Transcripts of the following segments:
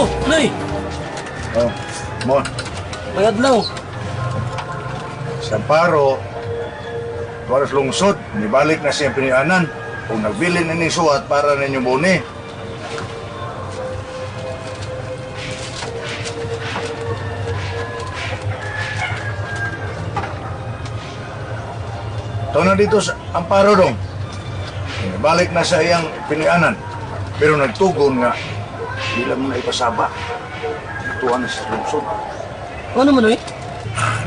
Oh, Nay! Oh, mo. May adlaw. Sa Amparo, tuwaras lungsod, nibalik na siya pinianan. Kung nagbili na ni suat para ninyo buni. Ito na dito sa Amparo dong. Nibalik na sa iyang pinianan. Pero nagtugon nga, di lang mo na ipasaba. Tuwan na sa lungsod. Ano man, Nay?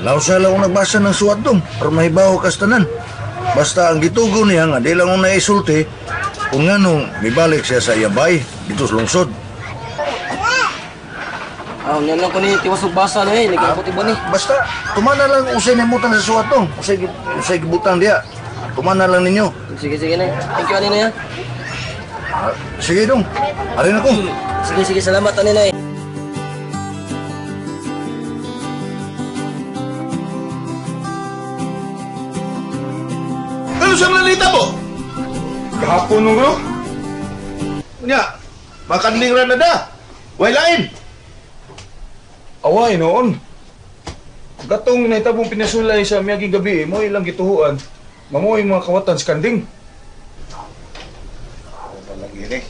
Lausa lang akong nagbasa ng suwat dong, para mahibaw kastanan. Basta ang gitugo niya nga, di lang akong naisulti, kung nga nung mibalik siya sa iyabay, dito sa lungsod. Yan lang ko ni tiwas basa, Nay. Nagkakot iba ni. Basta, tumana lang usay na imutan sa suwat dong. Usay gibutang diya. Tumana lang ninyo. Sige, Nay. Thank you, Nay. Sige dong, arin ako. Sige, salamat, Nay. Ano siyang lalita mo? Kahapon nung bro. Nya, makadling na da. Wailain. Away noon. Gatong nahitabong pinasulay sa miyaging gabi, mo ilang gituhuan. Mamoy mga kawatan sa kanding. Lagi ni.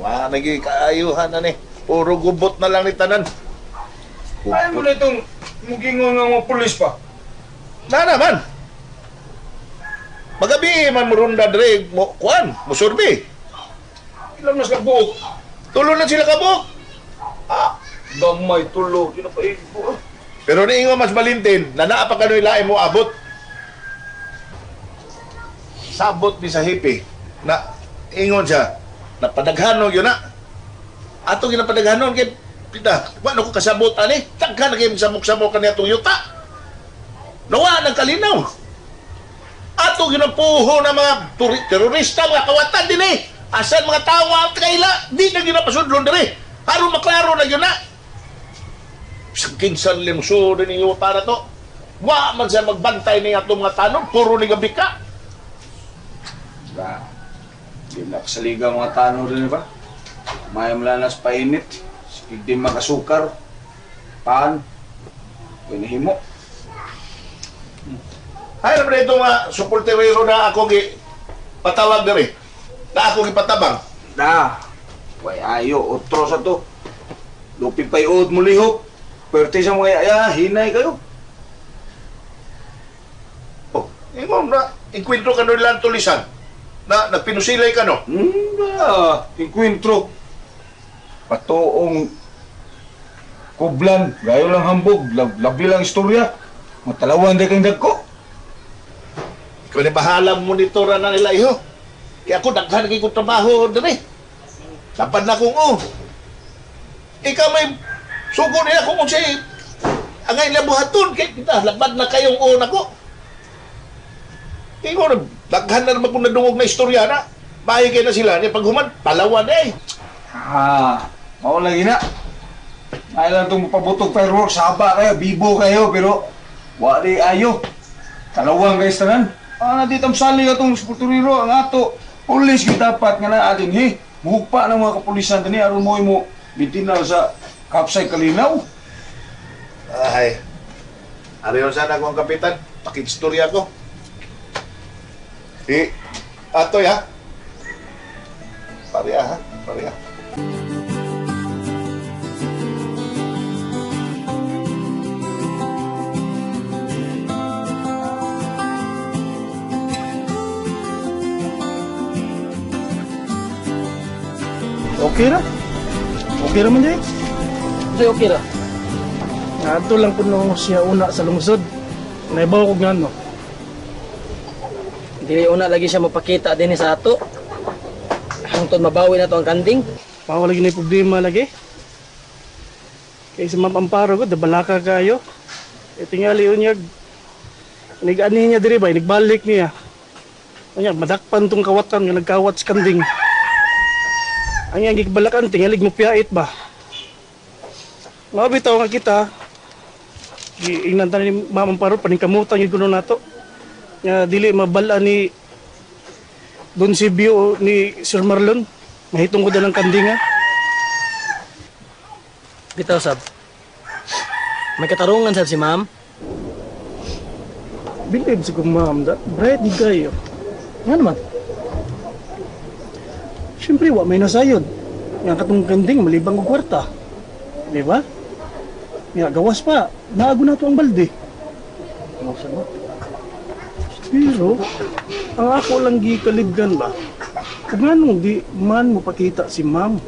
Wah, nagi kaayuhan na ni. Puro gubot na lang ni tanan. Ay mo na itong mugingon ng mga pulis pa. Na naman. Magabi man murunda dire mo kuan, musurbi. Ilang nas kabuok. Tulo na sila kabuk. Gamay tulo, di na pa ibo. Pero niingon mas balintin, na naa pa kanoy lain mo abot. Sabot ni sa hipi na ingon siya, napadaghanon yun na. Ato ginapadaghanon kay pita, wala ko kasabot ani. Tagka na kayo samok-samok kaniya itong yuta. Nawa ng kalinaw. Ato ginapuho ng mga terorista, mga kawatan din eh. Asan mga tawa at kaila, di na ginapasudlon din eh. Harun maklaro na yun na. Isang kinsan limso din yung yuta na to. Wa man siya magbantay niya itong mga tanong, puro ni gabi ka. Di na kasaliga mga tanong rin ba? Mayam lang nas painit. Sige di makasukar. Paan. Pinahimo. Ay naman ito mga supportero na ako patawag na rin. Na ako gipatabang. Da. Way ayo, otro sa to. Lupi pa'y uod mo lihok. Pwerte sa mga hinay kayo. Oh, ingon na, inkwentro ka nun lang tulisan. Na nagpinusilay ka no? Encuentro. Patoong kublan, gayo lang hambog, labi lang istorya. Matalawan di kang dagko. Kung bahala monitoran na nila iho. Kaya ako daghan kong trabaho doon eh. Dapat na kong ikaw may sugo nila kung siya angay na buhaton. Kaya kita, labad na kayong una ko. Ikaw, daghan na naman kung nadungog na istorya na. Mahigay na sila niya paghuman, palawan eh. Mao lagi na. Ay lang itong pabutog fireworks, haba kayo, bibo kayo, pero wali ayo. Talawang guys tanan. Natitang sali ka itong sporturiro, ang ato. Pulis kita dapat nga na atin, muhugpa ng mga kapulisan tani, aron mo bitinal sa kapsay kalinaw. Ay, ariyon sana akong kapitan, pakistorya ko. Atoy ha? Pareha ha? Pareha. Okay na. Okay naman dyan. Okay ra. Ato lang po nung siya una sa lungsod. Naibaw ko nga no. Dili una lagi siya mapakita din sa ato. Hangtod mabawi na to ang kanding. Pako lagi na yung problema lagi. Kaya sa Amparo ko, dabalaka kayo. E tingali yun niya. Nag-ani niya diri ba, nagbalik niya. Kanya, madakpan tong kawatan nga nagkawat sa kanding. Ang yang gikbalakan, tingalig mo piyait ba? Mabitaw nga kita. Inantan ni Mama Amparo, paningkamutan yung guno nato. Nga dili mabala ni Don Sibio ni Sir Marlon. Mahitong ko dalang kandinga. Bitaw sab. May katarungan sab si ma'am. Believe sa kong ma'am da. Bright di kayo. Nga naman. Siyempre, wa may nasayod. Nga katong kanding, malibang og kwarta. Di ba? Nga, gawas pa. Naago na to ang balde. Pero, ang ako lang gikalibgan ba? Kung anong di man mo pakita si ma'am.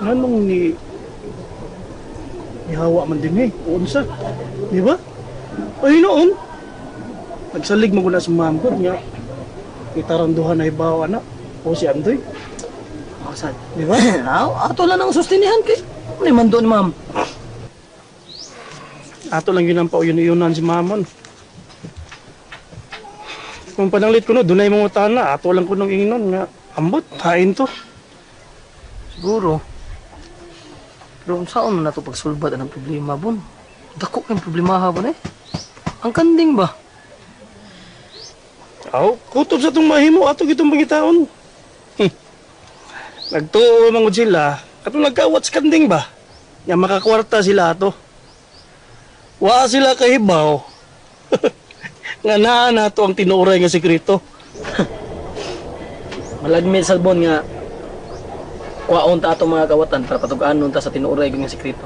Anong ni ihawa man din eh. Unsa. Di ba? Ay noon. Nagsalig mo na sa ma'am ko. Nga, itaranduhan na ibawa na. O si Andoy. Masad. Di ba? Ato lang ang sustinihan kay. Ano man doon, ma'am? Ato lang yun ang pauyun-iyunan si mamon. Kung pananglit ko no, dunay mga utana. Ato lang ko nung ingnon nga. Ambot, hain to. Siguro. Pero saan mo na ito pagsulbad ang problema, bon? Dako kayong problema ha, bon eh. Ang kanding ba? Aw, kutob sa itong mahimo. Ato gitong pangitaon. Nagtuo mangod sila. Katong nagkawat sa kanding ba? Nga makakwarta sila ato. Wa sila kahibaw. Nga naa na to ang tinuray nga sekreto. Malagmit sa bon nga kuwaon ta ato mga kawatan para patugaan ta sa tinuoray nga sekreto.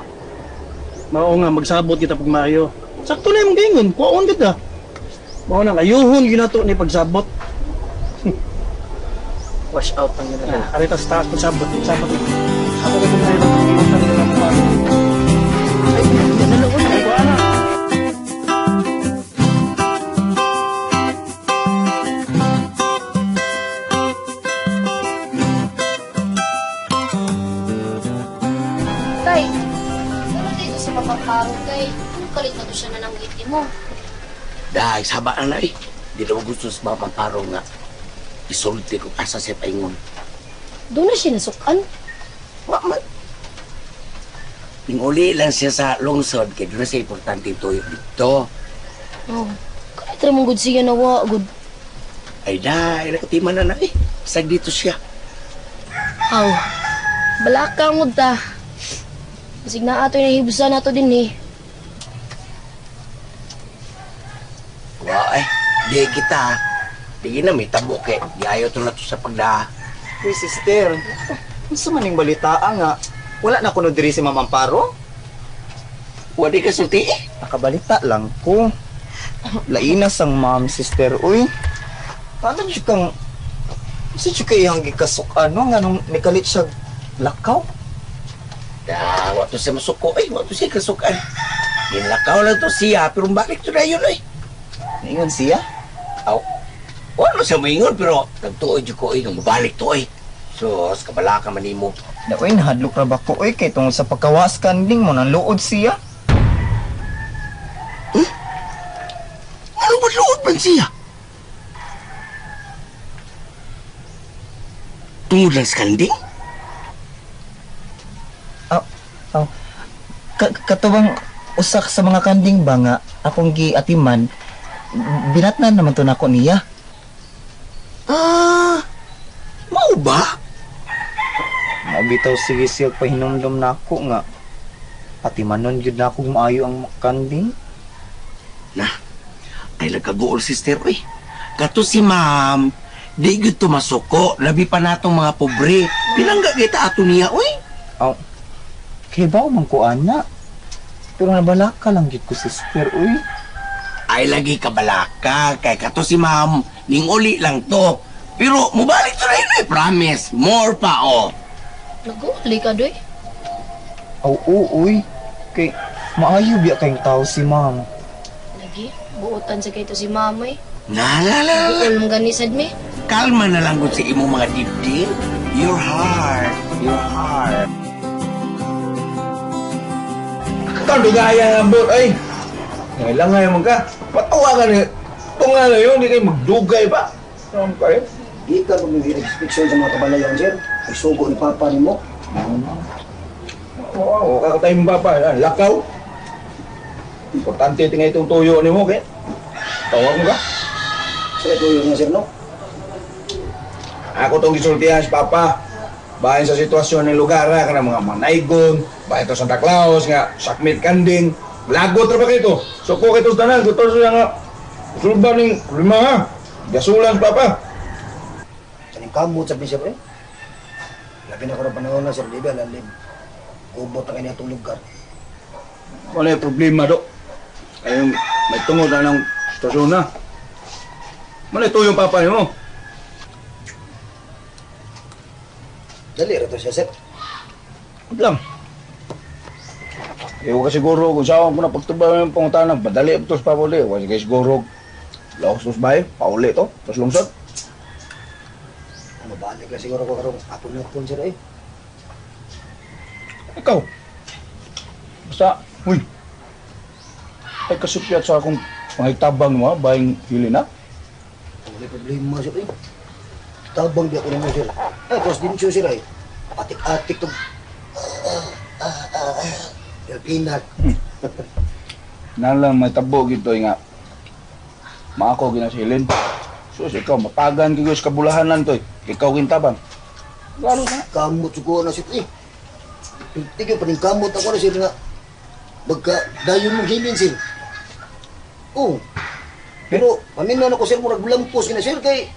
Mao nga magsabot kita pag maayo. Sakto na imong gingon, kuwaon kita. Mao na ayuhon ginato ni pagsabot. Wash out ang yun. Arita sa taas pagsabot, pagsabot. Ako ko kung mayroon ng gingon ng mga ay, naloon ay kuha na. Tay, pero dito sa mapaparo kay, kalit na to siya na ng ngiti mo. Dahil saba na eh. Di na mo gusto sa mga pamparo nga. Isulti ko asa siya paingon. Doon na siya nasukan. Wa man. Pinguli lang siya sa lungsod kaya doon na siya importante tuyo dito. Oh, kalit rin mong good siya na wa, good. Ay dahil nakatiman na eh. Sag dito siya. Aw, balaka mo ta. Masig na ato yung nahibusan nato din eh. Wa eh. Di kita. Di na may tabok eh. Di ayaw to na to sa pagda. Uy, sister, gusto man yung balitaan nga. Wala na kuno diri si Ma'am Amparo? Wadi ka sulti eh. Nakabalita lang ko. Lainas ang ma'am, sister. Uy, paano siya kang... Gusto siya kayang gikasok ano nga nung nikalit siya lakaw? Da, wato siya masuko eh. Wato siya kasukan. Nilakaw lang to siya. Pero balik to na yun eh. Ngayon siya? Aw. Wala siya maingon pero nagtuoy dyan ko eh. Nung mabalik to eh. So, sa kabala ka manimo. Na uy, nahadlok ra ba ko? Uy, kay tungkol sa pagkawas kanding mo, nang luod siya. Ano ba luod man siya? Tungod lang sa kanding? Oh. Katubang usak sa mga kanding ba nga, akong giatiman, binatnan naman to nako niya. Ah, mau ba? Mabitaw sige siya pahinomdom nako nga. Atimanon jud nako maayo ang kanding. Ay nagkaguol sister eh. Kato si ma'am, di gud to masuko, labi pa natong mga pobre. Pinangga kita ato niya, oy. Aw. Kay ba man ko ana? Pero nabalaka lang gid ko sister, uy. Ay lagi ka balaka, kay kato si ma'am, ning uli lang to. Pero mubalik to na yun eh, promise. More pa, oh. Nag-uuli ka doy. Aw, uy. Kay maayo biya kayong tao si ma'am. Lagi, buotan sa kayo to si mamay. Nalala. Buol mong ganisad mi. Kalma na lang kung sa imong mga dibdib. Your heart. Your heart. Kandugaya nga bot ay. Langay mo ka. Patawa ka na. Tunga na yun, hindi kayo magdugay pa. Saan kayo? Di ka mag-restriction sa mga kabalayan, sir. Ay sugo ni Papa ni mo. Oo, kakatay mo ba pa? Lakaw. Importante tingay itong tuyo ni mo, kaya. Tawag mo ka? Sir, tuyo niya, sir, no? Ako tong gisultihan si Papa. Bahin sa sitwasyon ng lugar, ka na mga manaygon, bahin to Santa Claus, nga, sakmit kanding, lagot na ba kayo? So po kayo tanan, gusto siya nga, sulba ng lima ha, gasulan pa pa. Kaning kamot sa bisip eh. Labi na ko na panahon na, Sir David, lalim. Kubot na kanya itong lugar. Wala yung problema do. Ayun, may tungod na ng sitwasyon na. Wala ito yung papa mo. Dali, rato siya, Sir. Huwag lang. Ewan ka siguro kung saan ko na pagtubaw yung pangutanang, badali ito sa pauli. Huwag ka siguro, laos tos bahay, pauli ito, tos lungsod. Mabalik lang siguro ko karong apon na ito, Sir eh. Ikaw. Basta, uy. Ay kasupyat sa akong panghitabang mo, bayang hili na. Wala problema, Sir eh. Tabang di ako naman, Sir. Ay, tapos din siya, Sir eh. Atik-atik to. Pilpinat. Nalang may tabo gito nga. Maako ginasilin. Sus, ikaw, matagan kayo sa kabulahanan to. Ikaw kintabang. Lalo na. Kamot siguro na, Sir eh. Tigil pa rin kamot ako na, Sir nga. Bagka dayon mong hilin, Sir. Oo. Pero, paminan ako, Sir, murag lampos ka na, Sir, kay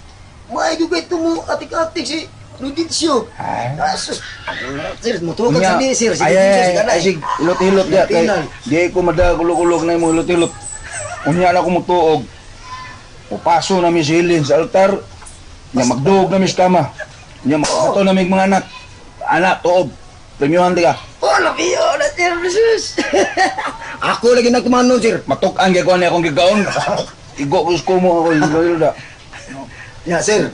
maayo kayo ito mo atik-atik si Ludicio. Asus. Sir, mutukan sa di, Sir. Ay, sig, hilot-hilot ya. Kay, di ko madakulog-ulog na mo hilot-hilot. Unya na ko mutuog. Upaso na mi silin sa altar. Nya magduog na mi sa kama. Nya makato na mi mga anak. Anak, tuob. Premiuhan ka. Oh, laki yun, Sir, Jesus. Ako lagi nagkumanon, Sir. Matukan kaya ko na akong gigaon. Igo ko sa kumo ako. Hilot-hilot. Ya, Sir.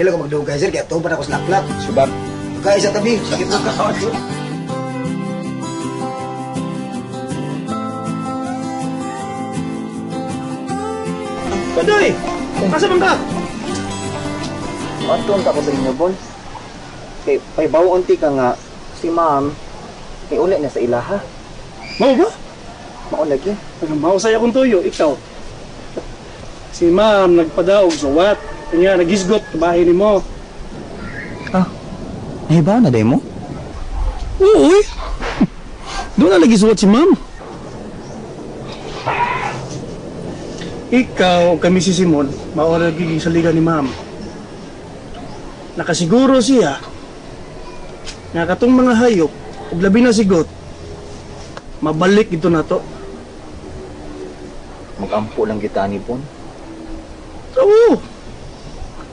Dila ko magdugay, Sir, kaya tuban ako sa laklat. Sebab Kaya sa tabi, sakit mo kakawat, Sir. Padoy! Asa man ka? Anton ka ko sa inyo, boy. Kay paibaw unti ka nga si ma'am kay uli na sa ilaha. Mao ba? Mao lagi. Mao saya kong tuyo, ikaw. Si ma'am nagpadaog sa wat. Kanya nagisgot sa bahay ni mo. Nahibaw na day mo? Oo eh. Doon na lagi suwat si ma'am. Ikaw, kami si Simon, maura lagi sa liga ni ma'am. Nakasiguro siya nga katong mga hayop, ug labi na sigot, mabalik ito na to. Mag-ampo lang kita ni Pon. Oo.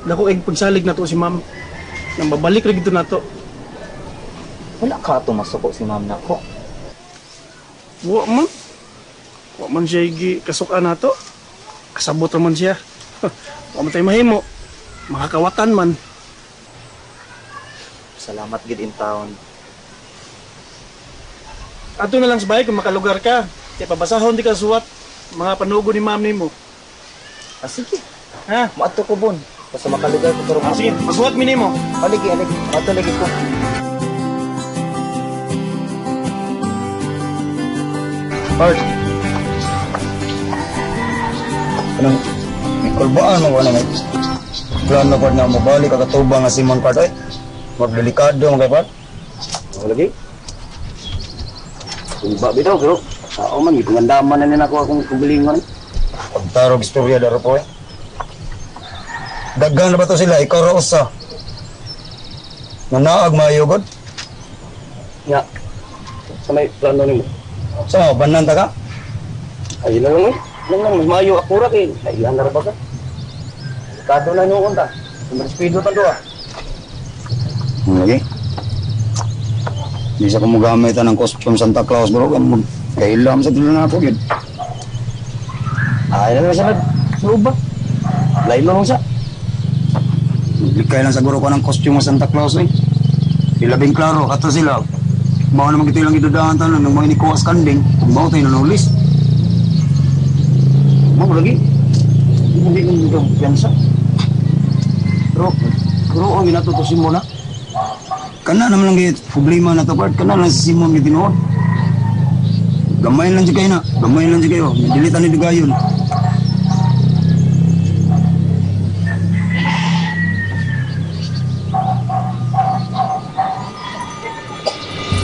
Dako eg pagsalig na to si ma'am. Nang babalik rin ito na to. Wala ka ito masuko si ma'am na ko. Wa man. Wa man siya kasukan na to. Kasabot naman siya. Wa man tayo mahimo. Makakawatan man. Salamat gid in town. Ato na lang sa bahay kung makalugar ka. Kaya pabasahon di ka suwat. Mga panugo ni ma'am ni mo. Sige. Ha? Maato ko, Bon. Basta makalugar ko pero Sige, pasuwat mi ni mo. Aligi. Maato lagi ko. Art. Anong, may kulbaan mo wala may plano ko na mabalik kakatuba nga si Mang Part ay magdelikado mga Part. Ano lagi? Iba bitaw pero sao man gipangandaman na nila ako akong kubilingon. Pagtarog istorya daro po eh. Daghan na ba to sila? Ikaw ra usa. Nanaag mayugod? Nga. Sa may plano nimo. So, banan ta ka? Ay lang lang. Lang mas maayo ako ra kay nailan na ra ba ka? Kado na nyo kunta. Mas speedo ta doa. Lagi. Di sa ko mogamit ng costume Santa Claus bro kan kailam sa tulo na ako gid. Ay lang sa suba. Lain lang sa. Likay lang siguro ko ng costume Santa Claus eh. Ilabing klaro kato sila. Mao na magito lang idudahan tanan ng mga nikuwas kanding. Mao tayo nanulis. Mo lagi. Hindi ko dito piyansa. Pero ang ginatutusin mo na. Kana naman lang gayet problema na to Part. Kana lang si Simon gitinuod. Gamay lang siya kayo na. Gamay lang siya kayo. Dilitan ni dugayon.